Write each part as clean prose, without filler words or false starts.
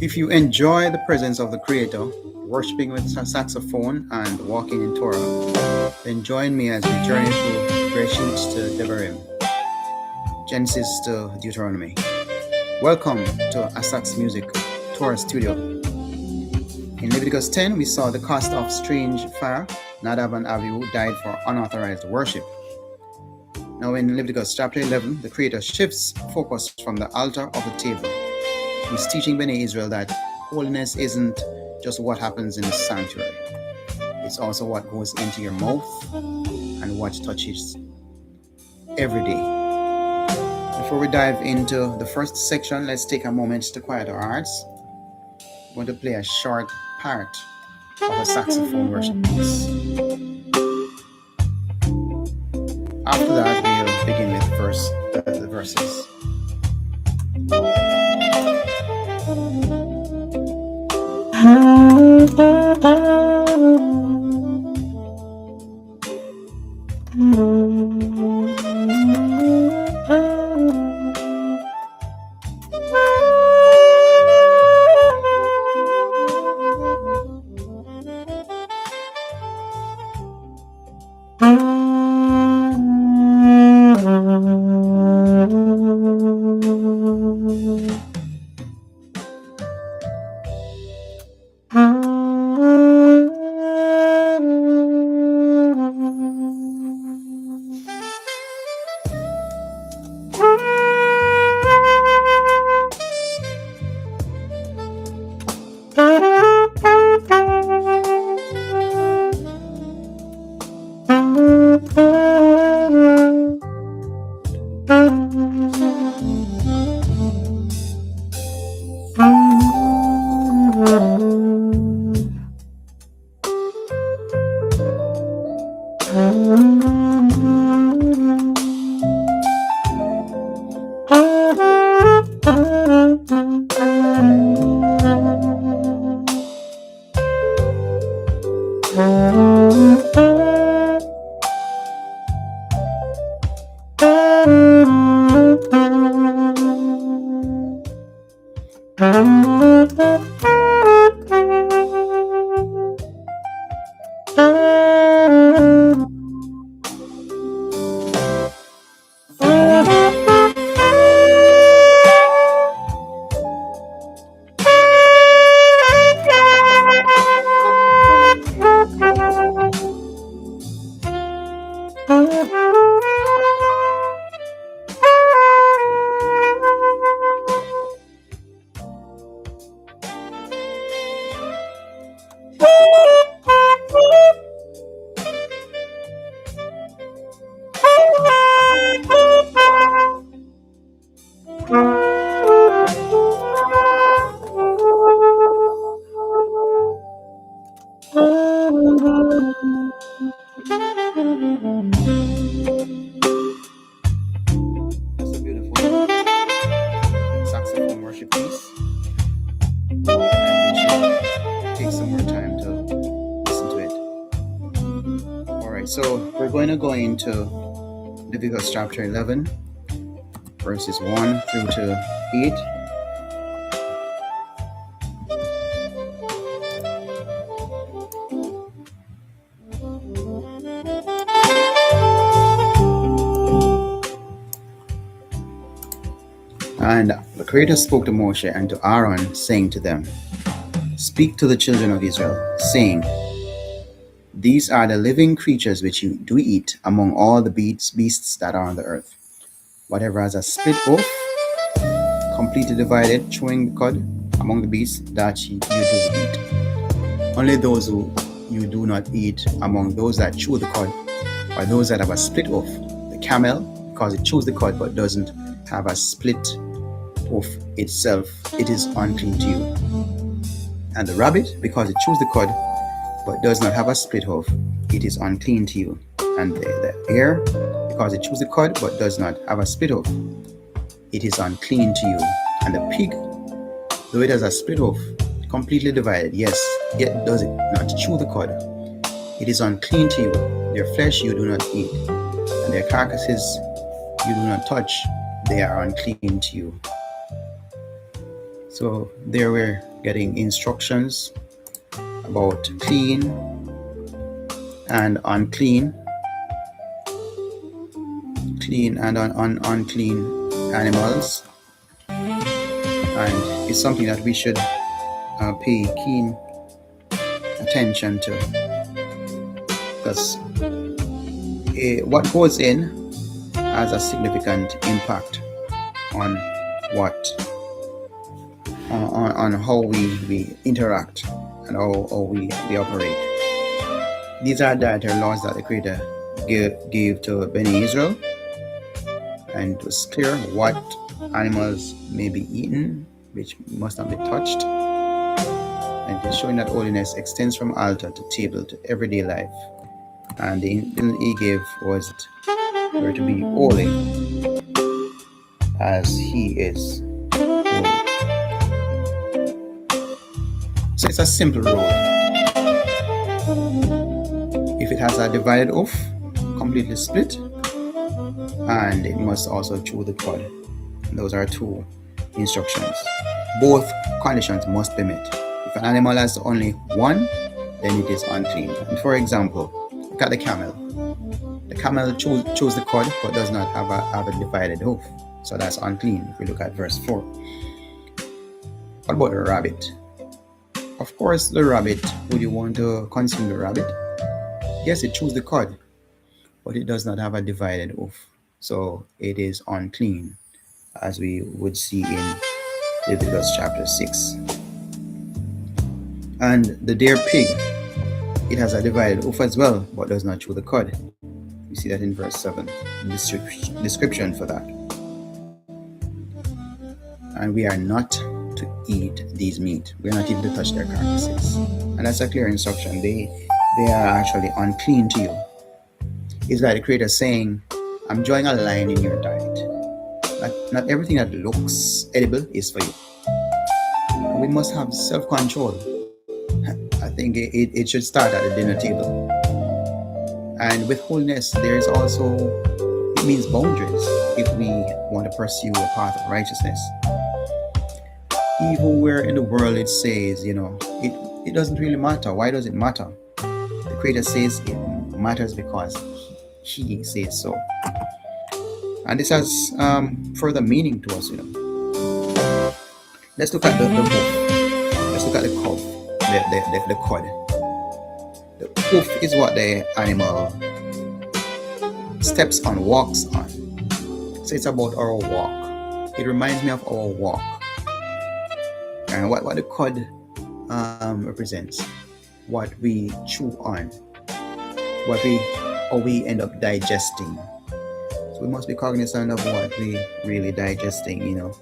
If you enjoy the presence of the Creator, worshiping with saxophone and walking in Torah, then join me as we journey through Beresheet to Debarim, Genesis to Deuteronomy. Welcome to AsahxMusix Torah Studio. In Leviticus 10, we saw the cost of strange fire. Nadab and Abihu died for unauthorized worship. Now in Leviticus chapter 11, the Creator shifts focus from the altar of the table. He's teaching Benei Yisrael that holiness isn't just what happens in the sanctuary. It's also what goes into your mouth and what touches every day. Before we dive into the first section, let's take a moment to quiet our hearts. I'm going to play a short part of a saxophone worship piece. After that, we'll begin with the verses. That's a beautiful saxophone worship piece. And we should take some more time to listen to it. Alright, so we're going to go into Leviticus chapter 11, verses 1 through to 8. And the Creator spoke to Moshe and to Aharon, saying to them, "Speak to the children of Israel, saying, These are the living creatures which you do eat among all the beasts that are on the earth. Whatever has a split hoof, completely divided, chewing the cud among the beasts, that you do eat. Only those who you do not eat among those that chew the cud are those that have a split hoof. The camel, because it chews the cud but doesn't have a split hoof itself, it is unclean to you. And the rabbit, because it chews the cud but does not have a split hoof, it is unclean to you. And the hare, because it chews the cud but does not have a split hoof, it is unclean to you. And the pig, though it has a split hoof, completely divided, yes, yet does it not chew the cud, it is unclean to you. Their flesh you do not eat, and their carcasses you do not touch, they are unclean to you. So there we're getting instructions about clean and unclean, clean and unclean animals, and it's something that we should pay keen attention to, because what goes in has a significant impact on on how we interact and how we operate. These are dietary laws that the Creator gave to Benei Yisrael, and it was clear what animals may be eaten, which must not be touched, and it's showing that holiness extends from altar to table to everyday life. And the instruction he gave was that we're to be holy as He is holy. So it's a simple rule. If it has a divided hoof, completely split, and it must also chew the cud. Those are two instructions. Both conditions must be met. If an animal has only one, then it is unclean. And for example, look at the camel. The camel chews the cud but does not have a divided hoof, so that's unclean. If we look at verse 4. What about the rabbit? Of course, the rabbit, would you want to consume the rabbit? Yes, it chews the cud, but it does not have a divided hoof, so it is unclean, as we would see in Leviticus chapter 6. And the deer pig, it has a divided hoof as well, but does not chew the cud. You see that in verse 7, description for that. And we are not to eat these meat. We are not even to touch their carcasses. And that's a clear instruction. They are actually unclean to you. It's like the Creator saying, I'm drawing a line in your diet. Not everything that looks edible is for you. We must have self-control. I think it should start at the dinner table. And with holiness, there is also, it means boundaries if we want to pursue a path of righteousness. Even where in the world it says, it doesn't really matter. Why does it matter? The Creator says it matters because He says so. And this has further meaning to us, Let's look at the hoof. Let's look at the cuff, the cud. The hoof is what the animal steps on, walks on. So it's about our walk. It reminds me of our walk. And what the cud represents, what we chew on, how we end up digesting. So we must be cognizant of what we really digesting,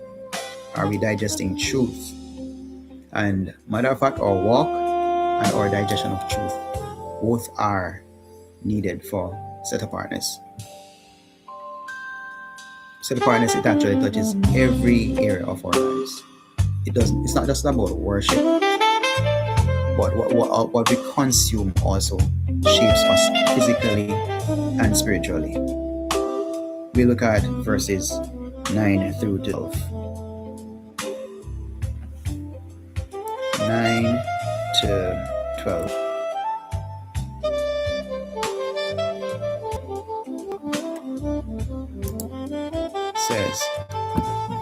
Are we digesting truth? And matter of fact, our walk and our digestion of truth, both are needed for set-apartness. Set-apartness, it actually touches every area of our lives. It's not just about worship, but what we consume also shapes us physically and spiritually. We look at verses 9 through 12. 9 to 12. Says,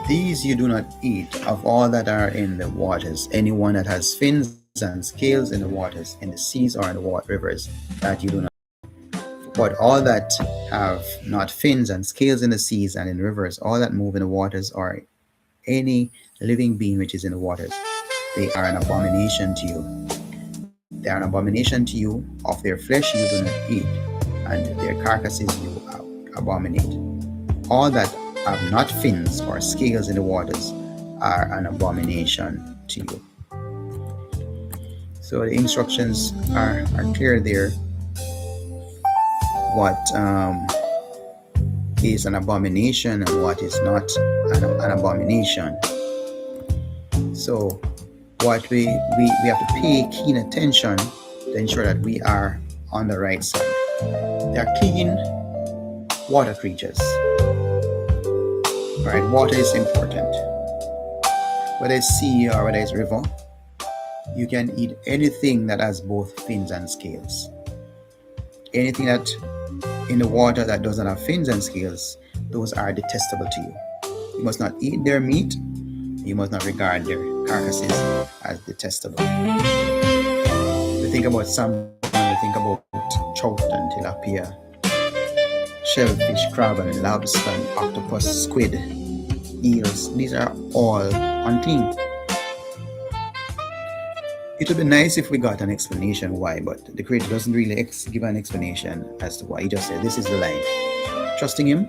these you do not eat of all that are in the waters. Anyone that has fins and scales in the waters, in the seas or in the rivers, that you do not. But all that have not fins and scales in the seas and in rivers, all that move in the waters, or any living being which is in the waters, they are an abomination to you. They are an abomination to you. Of their flesh you do not eat, and their carcasses you abominate. All that have not fins or scales in the waters are an abomination to you. So the instructions are clear there. What is an abomination and what is not an abomination. So what we have to pay keen attention to ensure that we are on the right side. They are clean water creatures. Right, water is important. whether it's sea or whether it's river, you can eat anything that has both fins and scales. Anything that in the water that doesn't have fins and scales, those are detestable to you. You must not eat their meat. You must not regard their carcasses as detestable. We think about salmon, we think about trout and tilapia, shellfish, crab and lobster, and octopus, squid, eels. These are all unclean. It would be nice if we got an explanation why, but the Creator doesn't really give an explanation as to why. He just said, this is the line. Trusting Him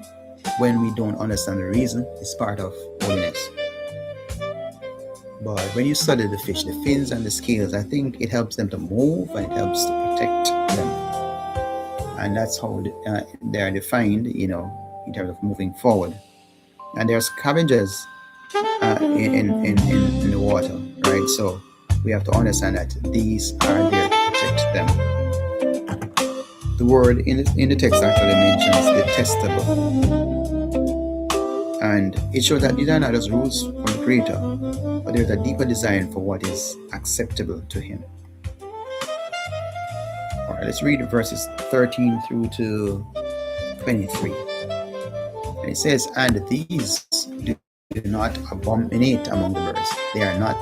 when we don't understand the reason is part of holiness. But when you study the fish, the fins and the scales, I think it helps them to move and it helps to protect them. And that's how they are defined, in terms of moving forward. And there's scavengers in the water, right? So we have to understand that these are there to protect them. The word in the text actually mentions detestable. And it shows that these are not just rules from the Creator, but there's a deeper design for what is acceptable to Him. All right, let's read verses 13 through to 23. And it says, and these do not abominate among the birds. They are not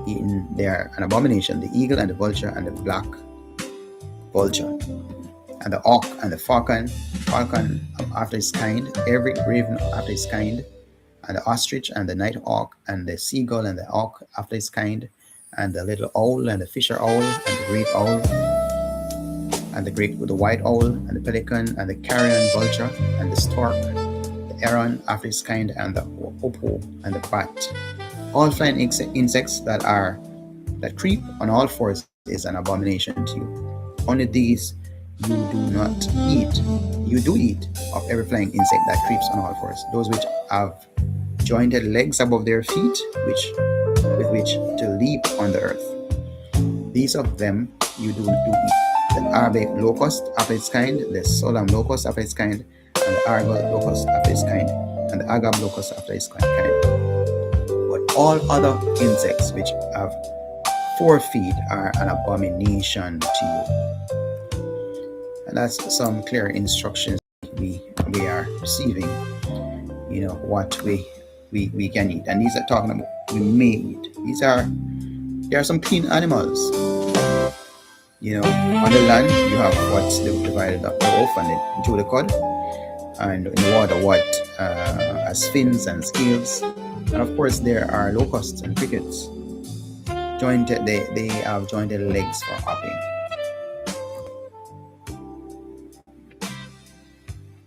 eaten. They are an abomination, the eagle and the vulture and the black vulture, and the auk and the falcon after its kind, every raven after its kind, and the ostrich and the night hawk and the seagull and the auk after its kind, and the little owl and the fisher owl and the great owl, and the white owl and the pelican and the carrion vulture and the stork, the heron after its kind, and the hoopoe and the bat. All flying insects that creep on all fours is an abomination to you. Only these you do eat of every flying insect that creeps on all fours, those which have jointed legs above their feet, with which to leap on the earth. These of them you do eat: the Arabic locust after its kind, the solam locust after its kind, and the argal locust after its kind, and the agab locust after its kind. But all other insects which have 4 feet are an abomination to you. And that's some clear instructions we are receiving, what we can eat. And these are talking about we may eat. There are some clean animals. On the land you have what's divided up, the hoof and the cod, and in the water what has fins and scales. And of course there are locusts and crickets. They have jointed legs for hopping.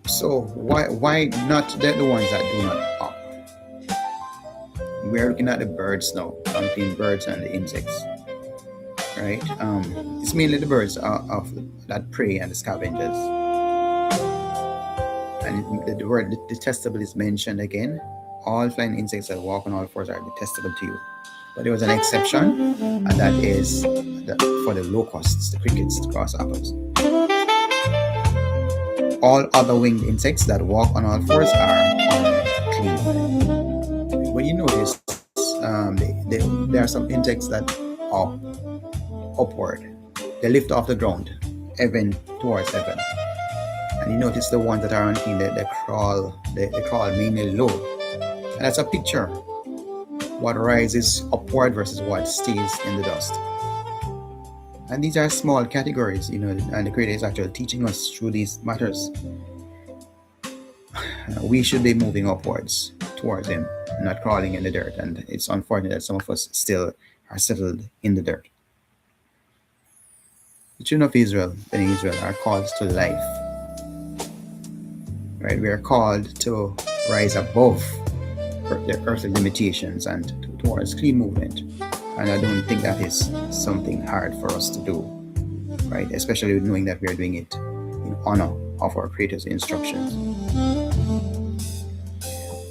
So why not the ones that do not hop? We're looking at the birds now, unclean birds and the insects, right? It's mainly the birds of that prey and the scavengers. And the word detestable is mentioned again. All flying insects that walk on all fours are detestable to you. But there was an exception, and that is for the locusts, the crickets, the grasshoppers. All other winged insects that walk on all fours are unclean. When you notice, there are some insects that hop upward. They lift off the ground, towards heaven. And you notice the ones that are unclean, they crawl mainly low. And that's a picture. What rises upward versus what stays in the dust. And these are small categories, and the Creator is actually teaching us through these matters. We should be moving upwards towards Him, not crawling in the dirt. And it's unfortunate that some of us still are settled in the dirt. The children of Israel, Benei Yisrael, are called to life. Right? We are called to rise above the earthly limitations and towards clean movement. And I don't think that is something hard for us to do, right? Especially knowing that we are doing it in honor of our Creator's instructions.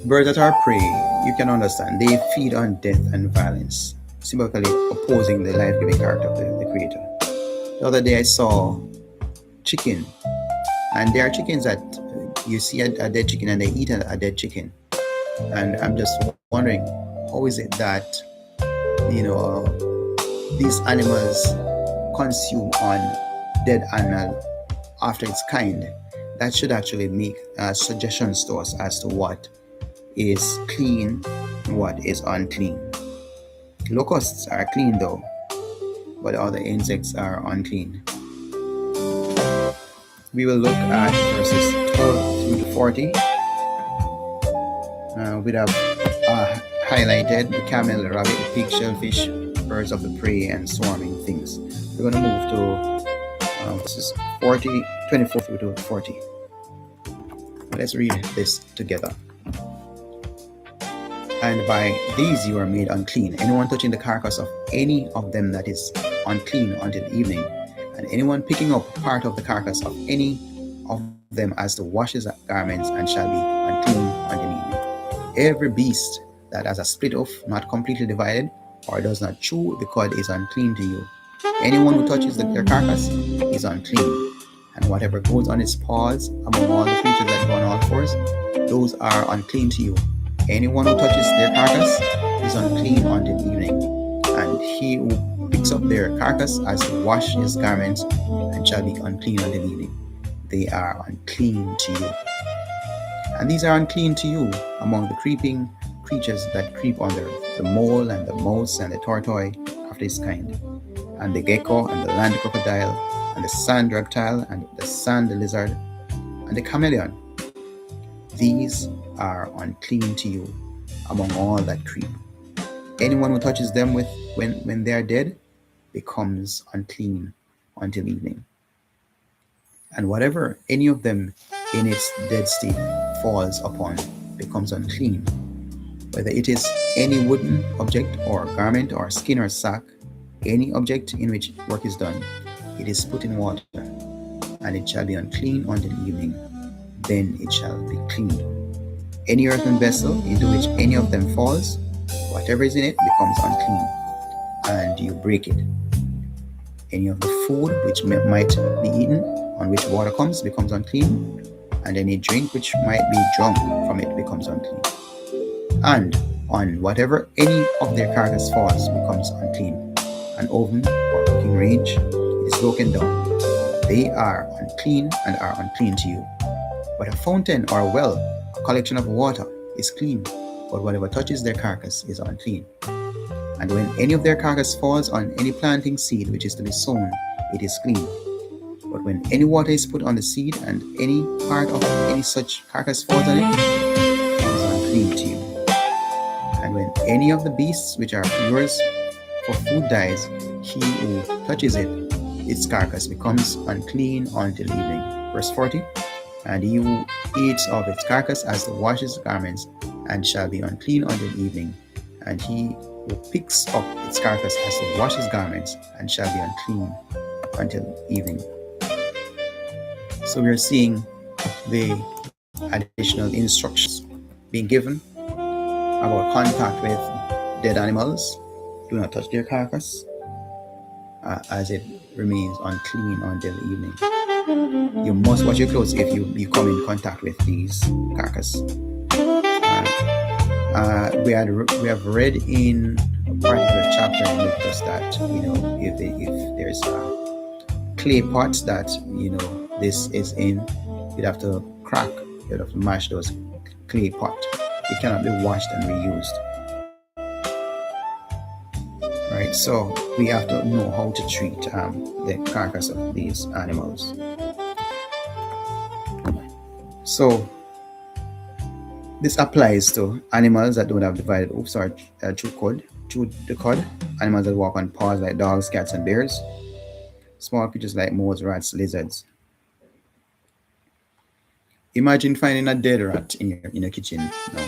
Birds that are prey, you can understand, they feed on death and violence, symbolically opposing the life-giving character of the Creator. The other day I saw chicken, and there are chickens that you see a dead chicken and they eat a dead chicken. And I'm just wondering, how is it that these animals consume on dead animal after its kind? That should actually make suggestions to us as to what is clean and what is unclean. Locusts are clean though, but other insects are unclean. We will look at verses 12 through to 40. We have highlighted the camel, the rabbit, the pig, shellfish, birds of the prey, and swarming things. We're going to move to verses 24 through to 40. Let's read this together. And by these you are made unclean. Anyone touching the carcass of any of them that is unclean until evening, and anyone picking up part of the carcass of any of them as to wash his garments, and shall be unclean until evening. Every beast that has a split hoof, not completely divided, or does not chew the cud, is unclean to you. Anyone who touches their carcass is unclean. And whatever goes on its paws among all the creatures that go on all fours, those are unclean to you. Anyone who touches their carcass is unclean until evening. And he who picks up their carcass has to wash his garments, and shall be unclean until evening. They are unclean to you. And these are unclean to you among the creeping creatures that creep on the earth, the mole and the mouse and the tortoise after its kind, and the gecko and the land crocodile, and the sand reptile, and the sand lizard, and the chameleon. These are unclean to you among all that creep. Anyone who touches them when they are dead becomes unclean until evening. And whatever any of them in its dead state falls upon becomes unclean, whether it is any wooden object or garment or skin or sack, any object in which work is done. It is put in water, and it shall be unclean until evening. Then it shall be cleaned. Any earthen vessel into which any of them falls, whatever is in it becomes unclean, and you break it. Any of the food which might be eaten, on which water comes, becomes unclean, and any drink which might be drunk from it becomes unclean. And on whatever any of their carcass falls becomes unclean. An oven or cooking range, it is broken down. They are unclean and are unclean to you. But a fountain or a well, a collection of water, is clean, but whatever touches their carcass is unclean. And when any of their carcass falls on any planting seed which is to be sown, it is clean. But when any water is put on the seed, and any part of any such carcass falls on it, it is unclean to you. And when any of the beasts which are yours for food dies, he who touches it, its carcass, becomes unclean until evening. Verse 40. And he who eats of its carcass has to wash his garments, and shall be unclean until evening. And he who picks up its carcass has to wash his garments, and shall be unclean until evening. So we are seeing the additional instructions being given about contact with dead animals. Do not touch their carcass, as it remains unclean until evening. You must wash your clothes if you come in contact with these carcasses. We have read in a particular chapter in Leviticus that if there's a clay pot that this is in, you'd have to crack, you'd have to mash those clay pot. It cannot be washed and reused. Right, so we have to know how to treat the carcass of these animals. So this applies to animals that don't have divided hoofs or chew the cud, animals that walk on paws like dogs, cats, and bears, small creatures like moles, rats, lizards. Imagine finding a dead rat in your kitchen. No,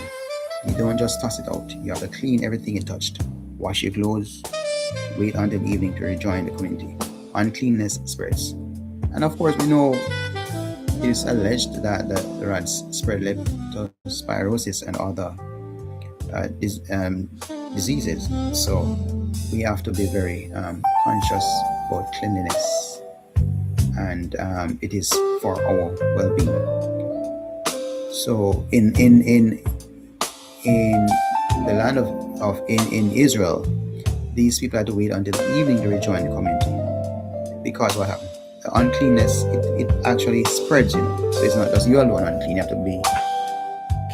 you don't just toss it out. You have to clean everything you touched. Wash your clothes. Wait until evening to rejoin the community. Uncleanness spreads. And of course, we know it is alleged that the rats spread leptospirosis and other diseases. So we have to be very conscious about cleanliness, and it is for our well-being. So in the land of in Israel, these people had to wait until the evening to rejoin the community. Because what happened? The uncleanness, it actually spreads, So it's not just you alone unclean, you have to be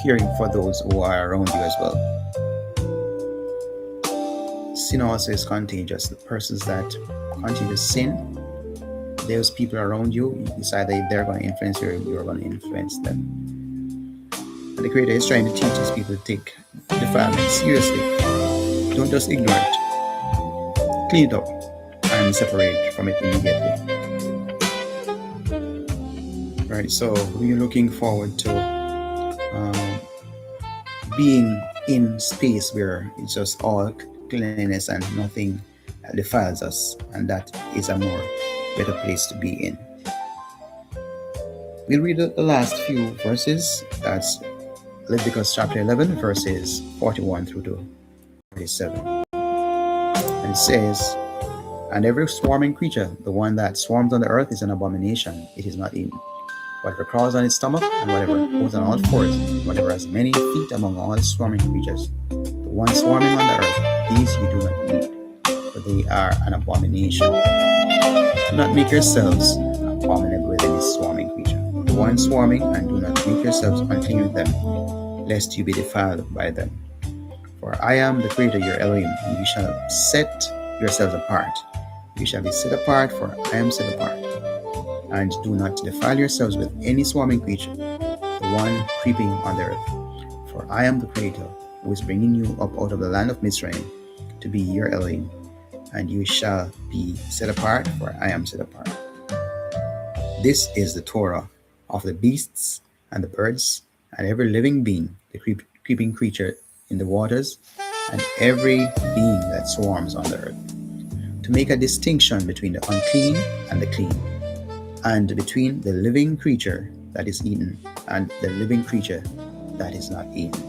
caring for those who are around you as well. Sin also is contagious. The persons that continue to sin, those people around you, it's either they're going to influence you or you're going to influence them. And the Creator is trying to teach his people to take defilement seriously. Don't just ignore it. Clean it up and separate from it immediately. Right, so we're looking forward to being in space where it's just all cleanliness and nothing defiles us, and that is a more better place to be in. We'll read the last few verses. That's Leviticus chapter 11, verses 41 through to 47. And it says, "And every swarming creature, the one that swarms on the earth, is an abomination. It is not eaten. Whatever crawls on its stomach, and whatever goes on all fours, whatever has many feet among all swarming creatures, the one swarming on the earth, these you do not eat, for they are an abomination. Do not make yourselves abominable with any swarming creature. The one swarming, and do not make yourselves unclean with them, lest you be defiled by them. For I am the Creator, your Elohim, and you shall set yourselves apart. You shall be set apart, for I am set apart. And do not defile yourselves with any swarming creature, the one creeping on the earth. For I am the Creator, who is bringing you up out of the land of Mizraim to be your Elohim, and you shall be set apart, for I am set apart. This is the Torah of the beasts and the birds and every living being, the creeping creature in the waters, and every being that swarms on the earth, to make a distinction between the unclean and the clean, and between the living creature that is eaten and the living creature that is not eaten."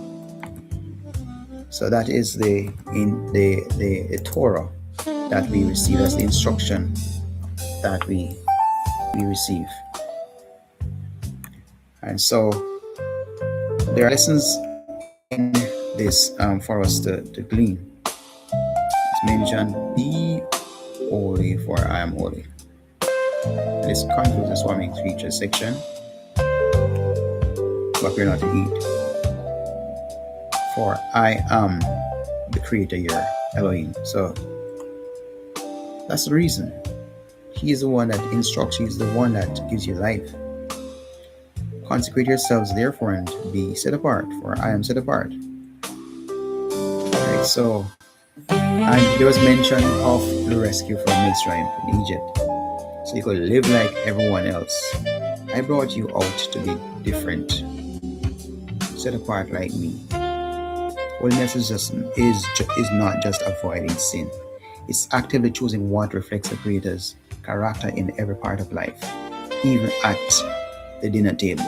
So that is the Torah that we receive, as the instruction that we receive. And so there are lessons in this for us to glean. It's mentioned, "Be holy, for I am holy." And this concludes the swarming creature section. But we're not to eat. For I am the Creator, your Elohim. So that's the reason. He is the one that instructs. He is the one that gives you life. Consecrate yourselves therefore and be set apart, for I am set apart. Alright, so, and there was mention of the rescue from Mizraim, from Egypt. So you could live like everyone else. I brought you out to be different, set apart like me. Holiness is not just avoiding sin. It's actively choosing what reflects the Creator's character in every part of life, even at the dinner table.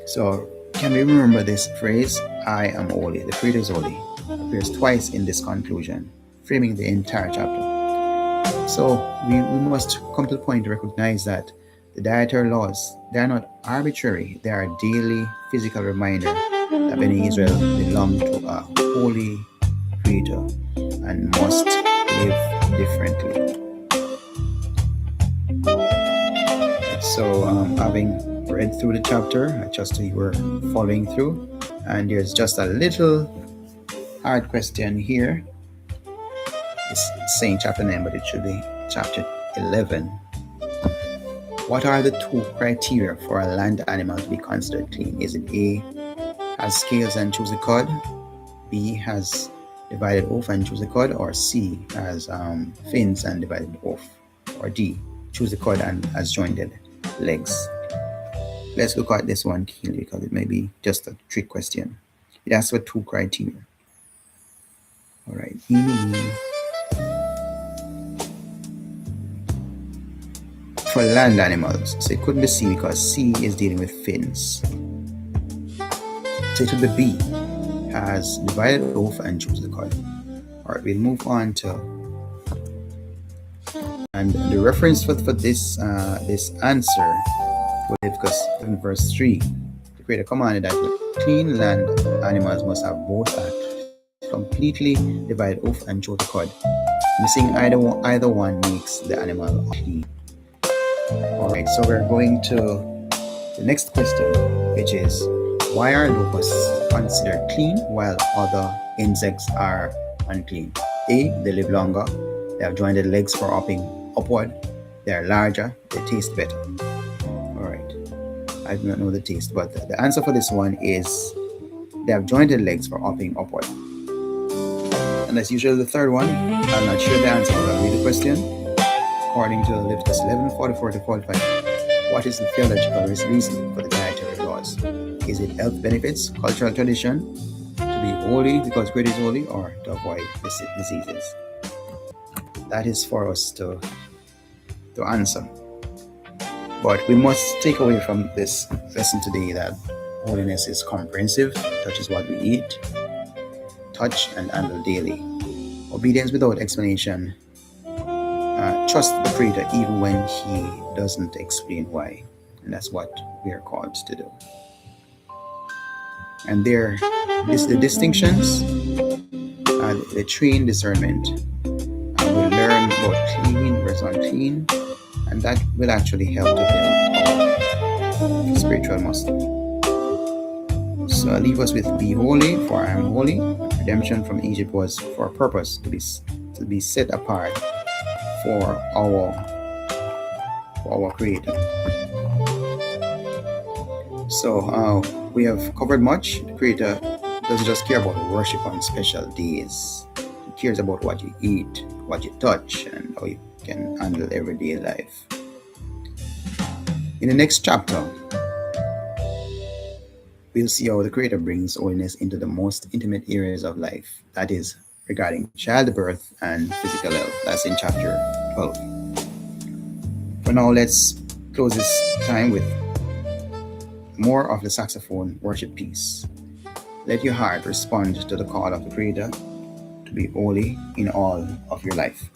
So can we remember this phrase, "I am holy"? The Creator is holy. Appears twice in this conclusion, framing the entire chapter. So we must come to the point to recognize that the dietary laws, they are not arbitrary. They are a daily physical reminder that Benei Yisrael belong to a holy Creator and must live differently. So having read through the chapter, I trust you were following through, and there's just a little hard question here. It's saying chapter 9, but it should be chapter 11. What are the two criteria for a land animal to be considered clean? Is it A, has scales and chews the cud, B, has divided hoof and chews the cud, or C, has fins and divided hoof, or D, chews the cud and has jointed legs? Let's look at this one keenly because it may be just a trick question. It asks for two criteria. All right. For land animals, so it couldn't be C because C is dealing with fins. So it would be B, has divided hoof and chews the cud. All right, we'll move on to, and the reference for this answer, Leviticus 7 verse 3, Creator commanded that clean land animals must have both a completely divided hoof and throat cord. Missing either one makes the animal unclean. Alright, so we're going to the next question, which is, why are locusts considered clean while other insects are unclean? A, they live longer, they have jointed legs for hopping upward, they are larger, they taste better. Alright, I do not know the taste, but the answer for this one is they have jointed legs for hopping upward. And that's usually the third one. I'm not sure the answer, but I'll read the question. According to Leviticus 11:44-45, what is the theological reason for the dietary laws? Is it health benefits, cultural tradition, to be holy because great is holy, or to avoid diseases? That is for us to answer. But we must take away from this lesson today that holiness is comprehensive, touches what we eat, touch and handle daily. Obedience without explanation. Trust the Creator even when He doesn't explain why. And that's what we are called to do. And there is the distinctions, the train discernment. And we'll learn about clean versus unclean, and that will actually help to build our spiritual muscle. So I'll leave us with be holy, for I am holy. Redemption from Egypt was for a purpose, to be set apart for our Creator. So we have covered much. The Creator doesn't just care about worship on special days. He cares about what you eat, what you touch, and how you can handle everyday life. In the next chapter, we'll see how the Creator brings holiness into the most intimate areas of life. That is, regarding childbirth and physical health. That's in chapter 12. For now, let's close this time with more of the saxophone worship piece. Let your heart respond to the call of the Creator to be holy in all of your life.